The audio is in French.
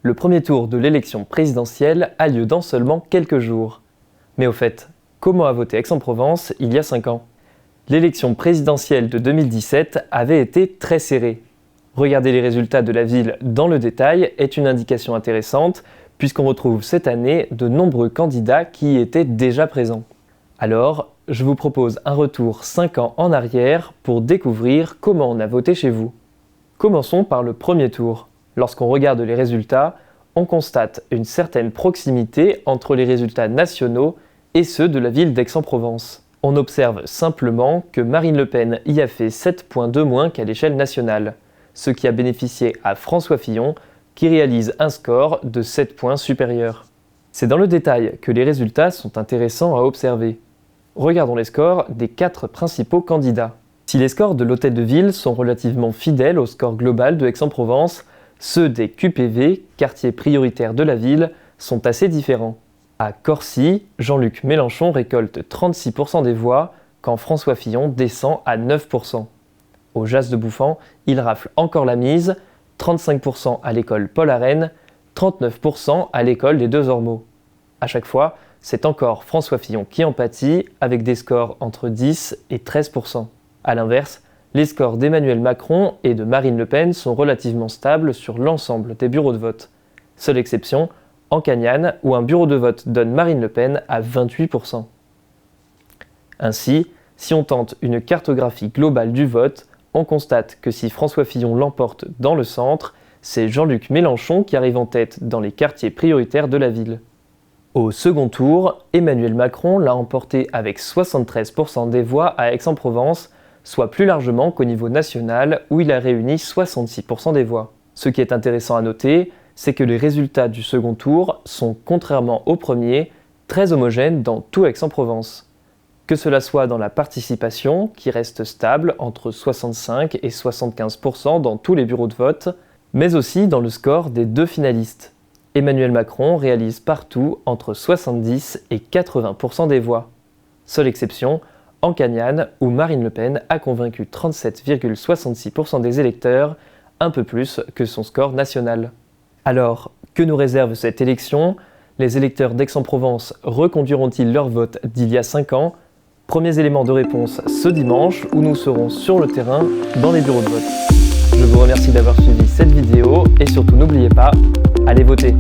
Le premier tour de l'élection présidentielle a lieu dans seulement quelques jours. Mais au fait, comment a voté Aix-en-Provence il y a 5 ans? L'élection présidentielle de 2017 avait été très serrée. Regarder les résultats de la ville dans le détail est une indication intéressante puisqu'on retrouve cette année de nombreux candidats qui y étaient déjà présents. Alors, je vous propose un retour 5 ans en arrière pour découvrir comment on a voté chez vous. Commençons par le premier tour. Lorsqu'on regarde les résultats, on constate une certaine proximité entre les résultats nationaux et ceux de la ville d'Aix-en-Provence. On observe simplement que Marine Le Pen y a fait 7 points de moins qu'à l'échelle nationale, ce qui a bénéficié à François Fillon qui réalise un score de 7 points supérieur. C'est dans le détail que les résultats sont intéressants à observer. Regardons les scores des 4 principaux candidats. Si les scores de l'hôtel de ville sont relativement fidèles au score global de Aix-en-Provence, ceux des QPV, quartiers prioritaires de la ville, sont assez différents. À Corcy, Jean-Luc Mélenchon récolte 36% des voix, quand François Fillon descend à 9%. Au Jas de Bouffan, il rafle encore la mise, 35% à l'école Paul Arène, 39% à l'école des Deux Ormeaux. À chaque fois, c'est encore François Fillon qui en pâtit, avec des scores entre 10 et 13%. A l'inverse, les scores d'Emmanuel Macron et de Marine Le Pen sont relativement stables sur l'ensemble des bureaux de vote. Seule exception, en Cagnane, où un bureau de vote donne Marine Le Pen à 28%. Ainsi, si on tente une cartographie globale du vote, on constate que si François Fillon l'emporte dans le centre, c'est Jean-Luc Mélenchon qui arrive en tête dans les quartiers prioritaires de la ville. Au second tour, Emmanuel Macron l'a emporté avec 73% des voix à Aix-en-Provence, soit plus largement qu'au niveau national où il a réuni 66% des voix. Ce qui est intéressant à noter, c'est que les résultats du second tour sont, contrairement au premier, très homogènes dans tout Aix-en-Provence. Que cela soit dans la participation, qui reste stable entre 65 et 75% dans tous les bureaux de vote, mais aussi dans le score des 2 finalistes. Emmanuel Macron réalise partout entre 70 et 80% des voix. Seule exception, en Cagnane, où Marine Le Pen a convaincu 37,66% des électeurs, un peu plus que son score national. Alors, que nous réserve cette élection? Les électeurs d'Aix-en-Provence reconduiront-ils leur vote d'il y a 5 ans? Premiers éléments de réponse ce dimanche où nous serons sur le terrain dans les bureaux de vote. Je vous remercie d'avoir suivi cette vidéo et surtout n'oubliez pas, allez voter!